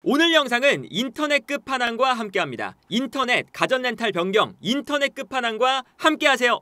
오늘 영상은 인터넷 끝판왕과 함께합니다. 인터넷 가전 렌탈 변경, 인터넷 끝판왕과 함께하세요.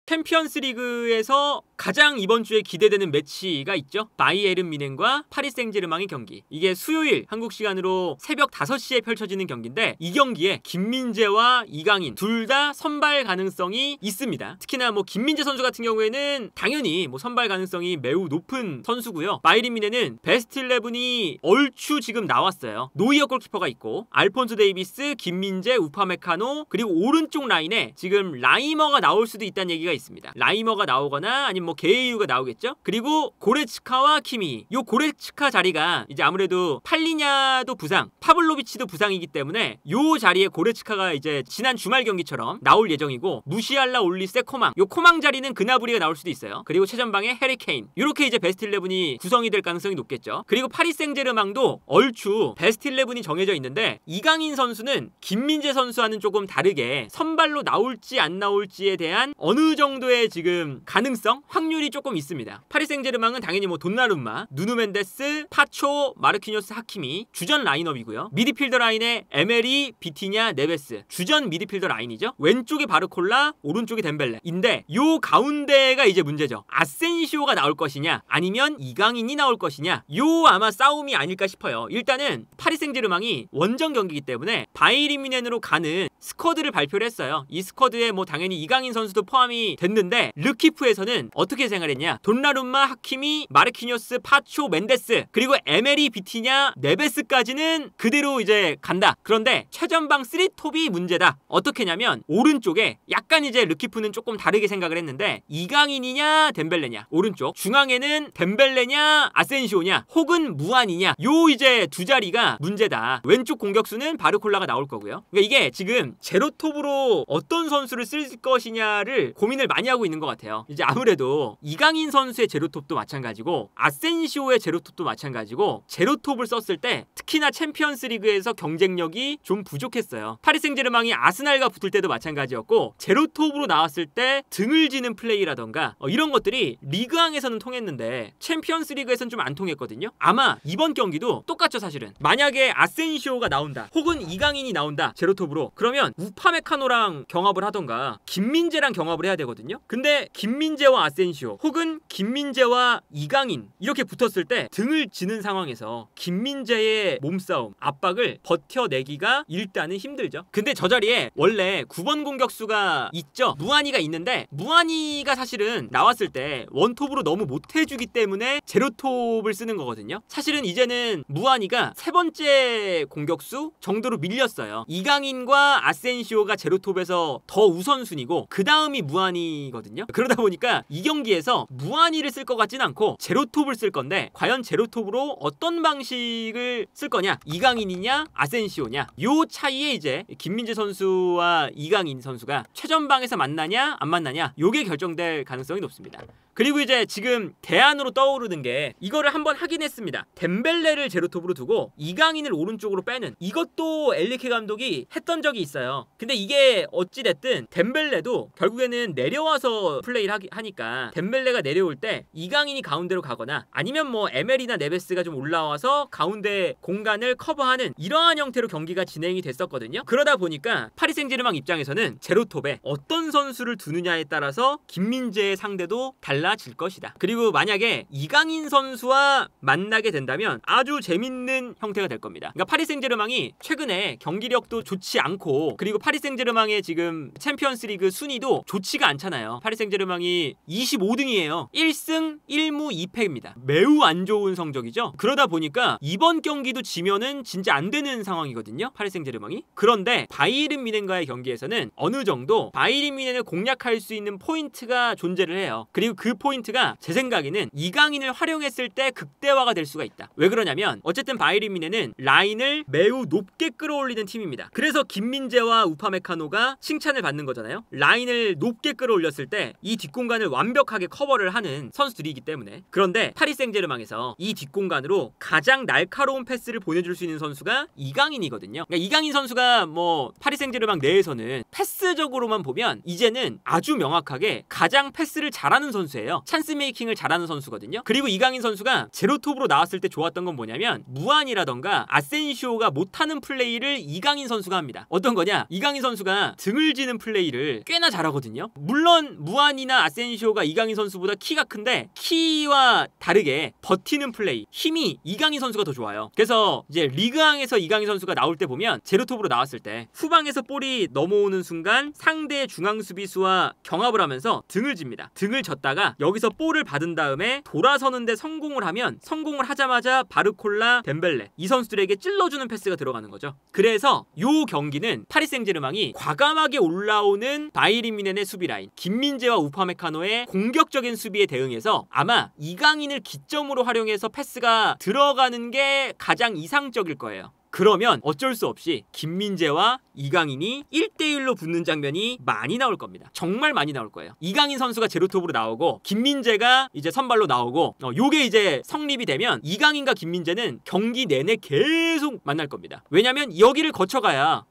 챔피언스 리그에서 가장 이번 주에 기대되는 매치가 있죠. 바이에른 뮌헨과 파리 생제르맹의 경기. 이게 수요일 한국 시간으로 새벽 5시에 펼쳐지는 경기인데 이 경기에 김민재와 이강인 둘 다 선발 가능성이 있습니다. 특히나 김민재 선수 같은 경우에는 당연히 선발 가능성이 매우 높은 선수고요. 바이에른 뮌헨은 베스트 11이 얼추 지금 나왔어요. 노이어 골키퍼가 있고 알폰소 데이비스, 김민재, 우파메카노, 그리고 오른쪽 라인에 지금 라이머가 나올 수도 있다는 얘기가 있습니다. 라이머가 나오거나 아니면 게이유가 나오겠죠. 그리고 고레츠카와 키미. 요 고레츠카 자리가 이제 아무래도 팔리냐도 부상, 파블로비치도 부상이기 때문에 요 자리에 고레츠카가 이제 지난 주말 경기처럼 나올 예정이고, 무시알라, 올리세, 코망. 요 코망 자리는 그나브리가 나올 수도 있어요. 그리고 최전방에 해리케인. 요렇게 이제 베스트 11이 구성이 될 가능성이 높겠죠. 그리고 파리 생제르맹도 얼추 베스트 11이 정해져 있는데 이강인 선수는 김민재 선수와는 조금 다르게 선발로 나올지 안 나올지에 대한 어느 정도의 지금 가능성, 확률이 조금 있습니다. 파리 생제르맹은 당연히 돈나룸마, 누누 멘데스, 파초, 마르키뇨스, 하키미 주전 라인업이고요. 미드필더 라인에 에메리, 비티냐, 네베스 주전 미드필더 라인이죠. 왼쪽이 바르콜라, 오른쪽이 덴벨레인데 요 가운데가 이제 문제죠. 아센시오가 나올 것이냐 아니면 이강인이 나올 것이냐, 요 아마 싸움이 아닐까 싶어요. 일단은 파리 생제르맹이 원정 경기이기 때문에 바이에른 뮌헨으로 가는 스쿼드를 발표를 했어요. 이 스쿼드에 당연히 이강인 선수도 포함이 됐는데 르키프에서는 어떻게 생각했냐, 돈나룸마, 하키미, 마르키뇨스, 파초, 멘데스 그리고 에메리, 비티냐, 네베스까지는 그대로 이제 간다. 그런데 최전방 3톱이 문제다. 어떻게냐면 오른쪽에 약간 이제 르키프는 조금 다르게 생각을 했는데 이강인이냐 덴벨레냐, 오른쪽 중앙에는 덴벨레냐 아센시오냐 혹은 무안이냐, 요 이제 두 자리가 문제다. 왼쪽 공격수는 바르콜라가 나올 거고요. 그러니까 이게 지금 제로톱으로 어떤 선수를 쓸 것이냐를 고민을 많이 하고 있는 것 같아요. 이제 아무래도 이강인 선수의 제로톱도 마찬가지고 아센시오의 제로톱도 마찬가지고, 제로톱을 썼을 때 특히나 챔피언스 리그에서 경쟁력이 좀 부족했어요. 파리 생제르맹이 아스날과 붙을 때도 마찬가지였고, 제로톱으로 나왔을 때 등을 지는 플레이라던가 이런 것들이 리그왕에서는 통했는데 챔피언스 리그에서는 좀 안 통했거든요. 아마 이번 경기도 똑같죠. 사실은 만약에 아센시오가 나온다 혹은 이강인이 나온다 제로톱으로, 그러면 우파메카노랑 경합을 하던가 김민재랑 경합을 해야 되거든요. 근데 김민재와 아센시오 혹은 김민재와 이강인 이렇게 붙었을 때 등을 지는 상황에서 김민재의 몸싸움, 압박을 버텨내기가 일단은 힘들죠. 근데 저 자리에 원래 9번 공격수가 있죠. 무안이가 있는데 무안이가 사실은 나왔을 때 원톱으로 너무 못해주기 때문에 제로톱을 쓰는 거거든요. 사실은 이제는 무안이가 세 번째 공격수 정도로 밀렸어요. 이강인과 아센시오가 제로톱에서 더 우선순위고 그 다음이 무안이거든요. 그러다 보니까 이 경기에서 무안이를 쓸 것 같진 않고 제로톱을 쓸 건데, 과연 제로톱으로 어떤 방식을 쓸 거냐, 이강인이냐 아센시오냐, 요 차이에 이제 김민재 선수와 이강인 선수가 최전방에서 만나냐 안 만나냐, 요게 결정될 가능성이 높습니다. 그리고 이제 지금 대안으로 떠오르는 게 이거를 한번 하긴 했습니다. 덴벨레를 제로톱으로 두고 이강인을 오른쪽으로 빼는, 이것도 엘리케 감독이 했던 적이 있어요. 근데 이게 어찌됐든 덴벨레도 결국에는 내려와서 플레이를 하니까 덴벨레가 내려올 때 이강인이 가운데로 가거나 아니면 에메리나 네베스가 좀 올라와서 가운데 공간을 커버하는 이러한 형태로 경기가 진행이 됐었거든요. 그러다 보니까 파리 생제르맹 입장에서는 제로톱에 어떤 선수를 두느냐에 따라서 김민재의 상대도 달라질 것이다. 그리고 만약에 이강인 선수와 만나게 된다면 아주 재밌는 형태가 될 겁니다. 그러니까 파리 생제르맹이 최근에 경기력도 좋지 않고, 그리고 파리 생제르맹의 지금 챔피언스 리그 순위도 좋지가 않잖아요. 파리 생제르맹이 25등이에요. 1승 1무 2패입니다. 매우 안 좋은 성적이죠. 그러다 보니까 이번 경기도 지면은 진짜 안 되는 상황이거든요. 파리 생제르맹이. 그런데 바이에른 뮌헨과의 경기에서는 어느 정도 바이에른 뮌헨을 공략할 수 있는 포인트가 존재를 해요. 그리고 그 포인트가 제 생각에는 이강인을 활용했을 때 극대화가 될 수가 있다. 왜 그러냐면 어쨌든 바이에른 뮌헨은 라인을 매우 높게 끌어올리는 팀입니다. 그래서 김민재와 우파메카노가 칭찬을 받는 거잖아요. 라인을 높게 끌어올렸을 때 이 뒷공간을 완벽하게 커버를 하는 선수들이기 때문에. 그런데 파리 생제르맹에서 이 뒷공간으로 가장 날카로운 패스를 패스를 보내줄 수 있는 선수가 이강인이거든요. 그러니까 이강인 선수가 뭐 파리 생제르맹 내에서는 패스적으로만 보면 이제는 아주 명확하게 가장 패스를 잘하는 선수예요. 찬스 메이킹을 잘하는 선수거든요. 그리고 이강인 선수가 제로톱으로 나왔을 때 좋았던 건 뭐냐면 무안이라던가 아센시오가 못하는 플레이를 이강인 선수가 합니다. 어떤 거냐? 이강인 선수가 등을 지는 플레이를 꽤나 잘하거든요. 물론 무안이나 아센시오가 이강인 선수보다 키가 큰데 키와 다르게 버티는 플레이, 힘이 이강인 선수가 더 좋아요. 그래서 이제 리그왕에서 이강인 선수가 나올 때 보면 제로톱으로 나왔을 때 후방에서 볼이 넘어오는 순간 상대 중앙 수비수와 경합을 하면서 등을 집니다. 등을 졌다가 여기서 볼을 받은 다음에 돌아서는데 성공을 하면 성공을 하자마자 바르콜라, 덴벨레 이 선수들에게 찔러주는 패스가 들어가는 거죠. 그래서 요 경기는 파리 생제르맹이 과감하게 올라오는 바이에른 뮌헨의 수비 라인, 김민재와 우파메카노의 공격적인 수비에 대응해서 아마 이강인을 기점으로 활용해서 패스가 들어가는 게 가장 이상적일 거예요. 그러면 어쩔 수 없이 김민재와 이강인이 1대1로 붙는 장면이 많이 나올 겁니다. 정말 많이 나올 거예요. 이강인 선수가 제로톱으로 나오고 김민재가 이제 선발로 나오고 요게 이제 성립이 되면 이강인과 김민재는 경기 내내 계속 만날 겁니다. 왜냐면 여기를 거쳐가야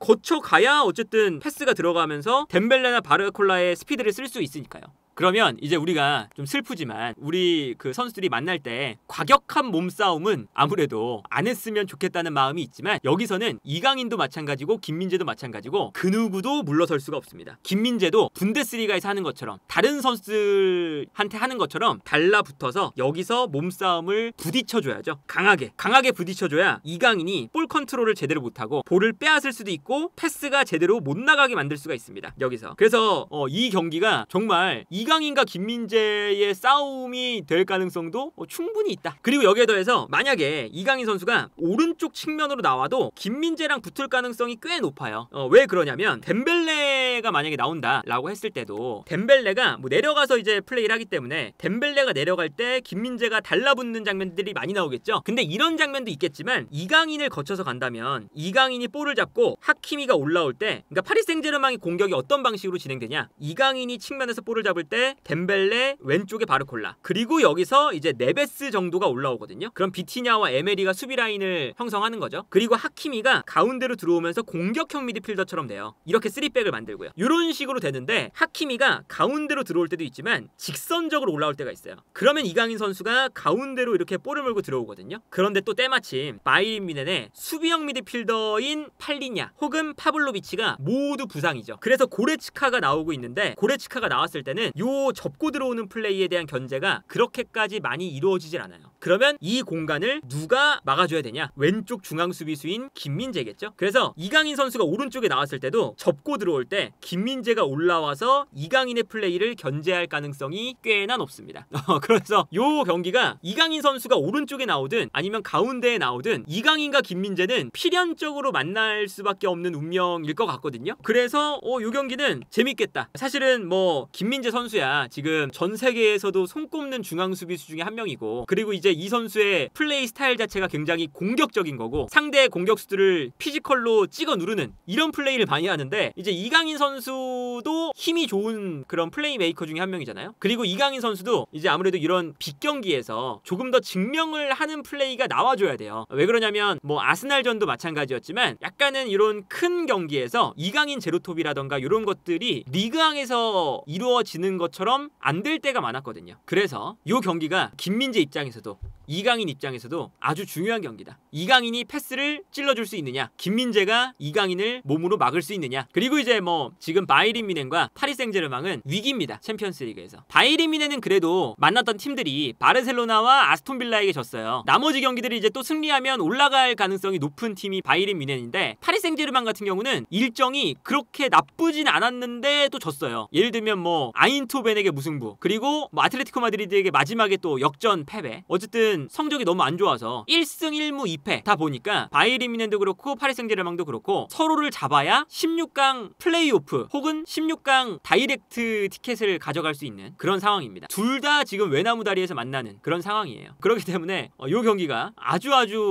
어쨌든 패스가 들어가면서 덴벨레나 바르콜라의 스피드를 쓸 수 있으니까요. 그러면 이제 우리가 좀 슬프지만 우리 그 선수들이 만날 때 과격한 몸싸움은 아무래도 안 했으면 좋겠다는 마음이 있지만 여기서는 이강인도 마찬가지고 김민재도 마찬가지고 그 누구도 물러설 수가 없습니다. 김민재도 분데스리가에서 하는 것처럼 다른 선수들한테 하는 것처럼 달라붙어서 여기서 몸싸움을 부딪혀줘야죠. 강하게 부딪혀줘야 이강인이 볼 컨트롤을 제대로 못하고 볼을 빼앗을 수도 있고 패스가 제대로 못 나가게 만들 수가 있습니다. 여기서. 그래서 이 경기가 정말 이강인과 김민재의 싸움이 될 가능성도 충분히 있다. 그리고 여기에 더해서 만약에 이강인 선수가 오른쪽 측면으로 나와도 김민재랑 붙을 가능성이 꽤 높아요. 왜 그러냐면 덴벨레가 만약에 나온다라고 했을 때도 덴벨레가 뭐 내려가서 이제 플레이를 하기 때문에 덴벨레가 내려갈 때 김민재가 달라붙는 장면들이 많이 나오겠죠. 근데 이런 장면도 있겠지만 이강인을 거쳐서 간다면 이강인이 볼을 잡고 하키미가 올라올 때 그러니까 파리 생제르맹의 공격이 어떤 방식으로 진행되냐? 이강인이 측면에서 볼을 잡을 때 덴벨레 왼쪽에 바르콜라 그리고 여기서 이제 네베스 정도가 올라오거든요. 그럼 비티냐와 에메리가 수비 라인을 형성하는 거죠. 그리고 하키미가 가운데로 들어오면서 공격형 미드필더처럼 돼요. 이렇게 3백을 만들고요. 이런 식으로 되는데 하키미가 가운데로 들어올 때도 있지만 직선적으로 올라올 때가 있어요. 그러면 이강인 선수가 가운데로 이렇게 볼을 몰고 들어오거든요. 그런데 또 때마침 바이에른 뮌헨의 수비형 미드필더인 팔리냐 혹은 파블로비치가 모두 부상이죠. 그래서 고레츠카가 나오고 있는데 고레츠카가 나왔을 때는 요 접고 들어오는 플레이에 대한 견제가 그렇게까지 많이 이루어지질 않아요. 그러면 이 공간을 누가 막아줘야 되냐? 왼쪽 중앙 수비수인 김민재겠죠. 그래서 이강인 선수가 오른쪽에 나왔을 때도 접고 들어올 때 김민재가 올라와서 이강인의 플레이를 견제할 가능성이 꽤나 높습니다. 그래서 요 경기가 이강인 선수가 오른쪽에 나오든 아니면 가운데에 나오든 이강인과 김민재는 필연적으로 만날 수밖에 없는 운명일 것 같거든요. 그래서 요 경기는 재밌겠다. 사실은 뭐 김민재 선수야 지금 전 세계에서도 손꼽는 중앙 수비수 중에 한 명이고 그리고 이제 이 선수의 플레이 스타일 자체가 굉장히 공격적인 거고 상대의 공격수들을 피지컬로 찍어 누르는 이런 플레이를 많이 하는데 이제 이강인 선수도 힘이 좋은 그런 플레이 메이커 중에 한 명이잖아요. 그리고 이강인 선수도 이제 아무래도 이런 빅 경기에서 조금 더 증명을 하는 플레이가 나와줘야 돼요. 왜 그러냐면 뭐 아스날전도 마찬가지였지만 약간은 이런 큰 경기에서 이강인 제로톱이라던가 이런 것들이 리그왕에서 이루어지는 것처럼 안 될 때가 많았거든요. 그래서 이 경기가 김민재 입장에서도 이강인 입장에서도 아주 중요한 경기다. 이강인이 패스를 찔러줄 수 있느냐, 김민재가 이강인을 몸으로 막을 수 있느냐. 그리고 이제 뭐 지금 바이에른 뮌헨과 파리 생제르맹은 위기입니다. 챔피언스리그에서. 바이에른 뮌헨은 그래도 만났던 팀들이 바르셀로나와 아스톤빌라에게 졌어요. 나머지 경기들이 이제 또 승리하면 올라갈 가능성이 높은 팀이 바이에른 뮌헨인데 파리 생제르맹 같은 경우는 일정이 그렇게 나쁘진 않았는데 또 졌어요. 예를 들면 뭐 아인토벤에게 무승부, 그리고 뭐 아틀레티코 마드리드에게 마지막에 또 역전 패배. 어쨌든 성적이 너무 안 좋아서 1승 1무 2패 다 보니까 바이에른 뮌헨도 그렇고 파리 생제르맹도 그렇고 서로를 잡아야 16강 플레이오프 혹은 16강 다이렉트 티켓을 가져갈 수 있는 그런 상황입니다. 둘 다 지금 외나무 다리에서 만나는 그런 상황이에요. 그렇기 때문에 이 경기가 아주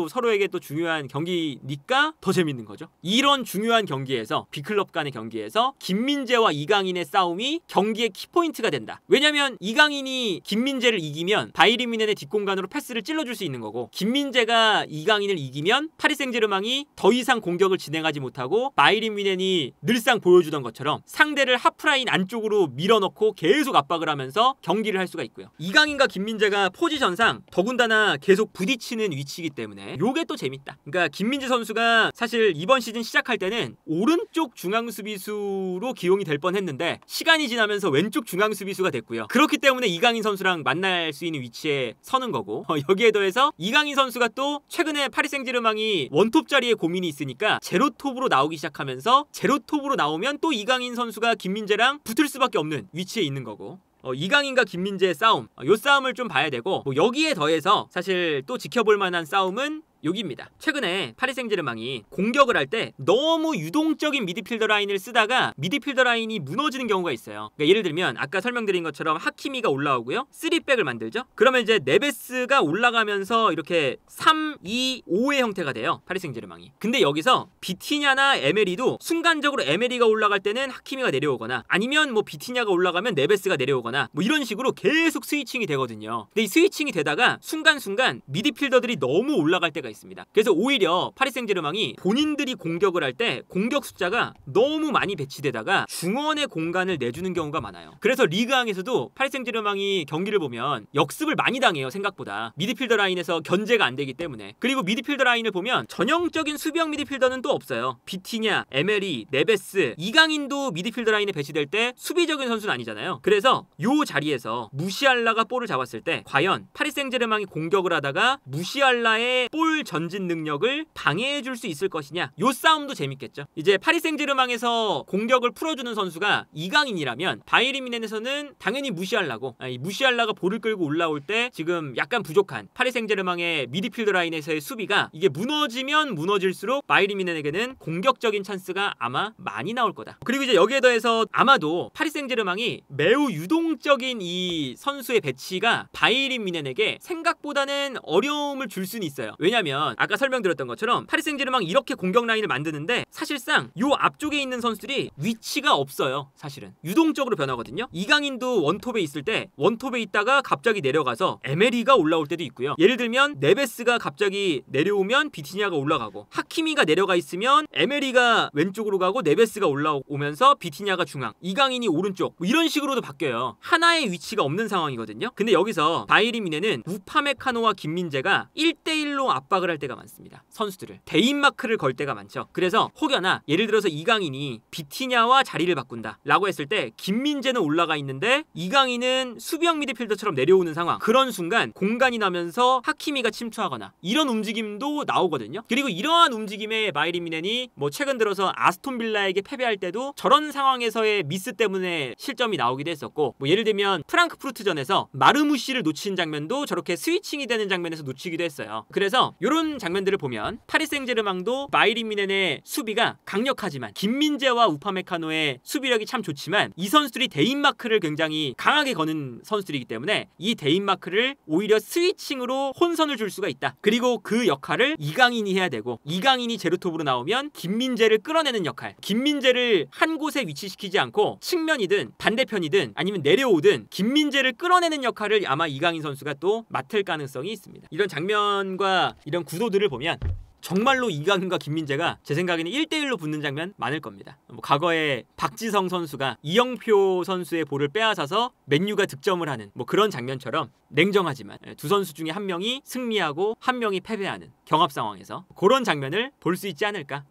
서로에게 또 중요한 경기니까 더 재밌는 거죠. 이런 중요한 경기에서 빅클럽 간의 경기에서 김민재와 이강인의 싸움이 경기의 키포인트가 된다. 왜냐면 이강인이 김민재를 이기면 바이에른 뮌헨의 뒷공간으로 패스 찬스를 찔러줄 수 있는 거고, 김민재가 이강인을 이기면 파리 생제르맹이 더 이상 공격을 진행하지 못하고 바이에른 뮌헨이 늘상 보여주던 것처럼 상대를 하프라인 안쪽으로 밀어넣고 계속 압박을 하면서 경기를 할 수가 있고요. 이강인과 김민재가 포지션상 더군다나 계속 부딪히는 위치이기 때문에 요게 또 재밌다. 그러니까 김민재 선수가 사실 이번 시즌 시작할 때는 오른쪽 중앙 수비수로 기용이 될 뻔했는데 시간이 지나면서 왼쪽 중앙 수비수가 됐고요. 그렇기 때문에 이강인 선수랑 만날 수 있는 위치에 서는 거고, 여기에 더해서 이강인 선수가 또 최근에 파리 생제르맹이 원톱 자리에 고민이 있으니까 제로톱으로 나오기 시작하면서 제로톱으로 나오면 또 이강인 선수가 김민재랑 붙을 수밖에 없는 위치에 있는 거고, 이강인과 김민재의 싸움, 요 싸움을 좀 봐야 되고, 뭐 여기에 더해서 사실 또 지켜볼 만한 싸움은 여기입니다. 최근에 파리 생제르맹이 공격을 할 때 너무 유동적인 미드필더 라인을 쓰다가 미드필더 라인이 무너지는 경우가 있어요. 그러니까 예를 들면 아까 설명드린 것처럼 하키미가 올라오고요, 3백을 만들죠. 그러면 이제 네베스가 올라가면서 이렇게 3-2-5의 형태가 돼요, 파리 생제르맹이. 근데 여기서 비티냐나 에메리도 순간적으로 에메리가 올라갈 때는 하키미가 내려오거나, 아니면 뭐 비티냐가 올라가면 네베스가 내려오거나, 뭐 이런 식으로 계속 스위칭이 되거든요. 근데 이 스위칭이 되다가 순간순간 미드필더들이 너무 올라갈 때가 있습니다. 그래서 오히려 파리 생제르맹이 본인들이 공격을 할 때 공격 숫자가 너무 많이 배치되다가 중원의 공간을 내주는 경우가 많아요. 그래서 리그왕에서도 파리 생제르맹이 경기를 보면 역습을 많이 당해요, 생각보다. 미드필더 라인에서 견제가 안 되기 때문에. 그리고 미드필더 라인을 보면 전형적인 수비형 미드필더는 또 없어요. 비티냐, 에메리, 네베스, 이강인도 미드필더 라인에 배치될 때 수비적인 선수는 아니잖아요. 그래서 요 자리에서 무시알라가 볼을 잡았을 때 과연 파리 생제르맹이 공격을 하다가 무시알라의 볼 전진 능력을 방해해줄 수 있을 것이냐, 요 싸움도 재밌겠죠. 이제 파리 생제르맹에서 공격을 풀어주는 선수가 이강인이라면 바이에른 뮌헨에서는 당연히 무시알라고, 무시알라가 볼을 끌고 올라올 때 지금 약간 부족한 파리 생제르맹의 미드필더 라인에서의 수비가 이게 무너지면 무너질수록 바이에른 뮌헨에게는 공격적인 찬스가 아마 많이 나올 거다. 그리고 이제 여기에 더해서 아마도 파리 생제르맹이 매우 유동적인 이 선수의 배치가 바이에른 뮌헨에게 생각보다는 어려움을 줄 수는 있어요. 왜냐면 아까 설명드렸던 것처럼 파리 생제르맹 이렇게 공격 라인을 만드는데 사실상 요 앞쪽에 있는 선수들이 위치가 없어요. 사실은 유동적으로 변하거든요. 이강인도 원톱에 있을 때 원톱에 있다가 갑자기 내려가서 에메리가 올라올 때도 있고요. 예를 들면 네베스가 갑자기 내려오면 비티냐가 올라가고, 하키미가 내려가 있으면 에메리가 왼쪽으로 가고 네베스가 올라오면서 비티냐가 중앙, 이강인이 오른쪽, 뭐 이런 식으로도 바뀌어요. 하나의 위치가 없는 상황이거든요. 근데 여기서 바이에른 뮌헨은 우파메카노와 김민재가 1대1로 압박을 할 때가 많습니다. 선수들을 대인마크를 걸 때가 많죠. 그래서 혹여나 예를 들어서 이강인이 비티냐와 자리를 바꾼다 라고 했을 때 김민재는 올라가 있는데 이강인은 수비형 미드필더처럼 내려오는 상황, 그런 순간 공간이 나면서 하키미가 침투하거나 이런 움직임도 나오거든요. 그리고 이러한 움직임에 바이에른 뮌헨이 뭐 최근 들어서 아스톤 빌라에게 패배할 때도 저런 상황에서의 미스 때문에 실점이 나오기도 했었고, 뭐 예를 들면 프랑크푸르트전에서 마르무시를 놓친 장면도 저렇게 스위칭이 되는 장면에서 놓치기도 했어요. 그래서 이런 장면들을 보면 파리 생제르맹도 바이에른 뮌헨의 수비가 강력하지만, 김민재와 우파메카노의 수비력이 참 좋지만 이 선수들이 대인마크를 굉장히 강하게 거는 선수들이기 때문에 이 대인마크를 오히려 스위칭으로 혼선을 줄 수가 있다. 그리고 그 역할을 이강인이 해야 되고, 이강인이 제로톱으로 나오면 김민재를 끌어내는 역할, 김민재를 한 곳에 위치시키지 않고 측면이든 반대편이든 아니면 내려오든 김민재를 끌어내는 역할을 아마 이강인 선수가 또 맡을 가능성이 있습니다. 이런 장면과 이런 구도들을 보면 정말로 이강인과 김민재가 제 생각에는 1대1로 붙는 장면 많을 겁니다. 뭐 과거에 박지성 선수가 이영표 선수의 볼을 빼앗아서 맨유가 득점을 하는 뭐 그런 장면처럼 냉정하지만 두 선수 중에 한 명이 승리하고 한 명이 패배하는 경합 상황에서 그런 장면을 볼 수 있지 않을까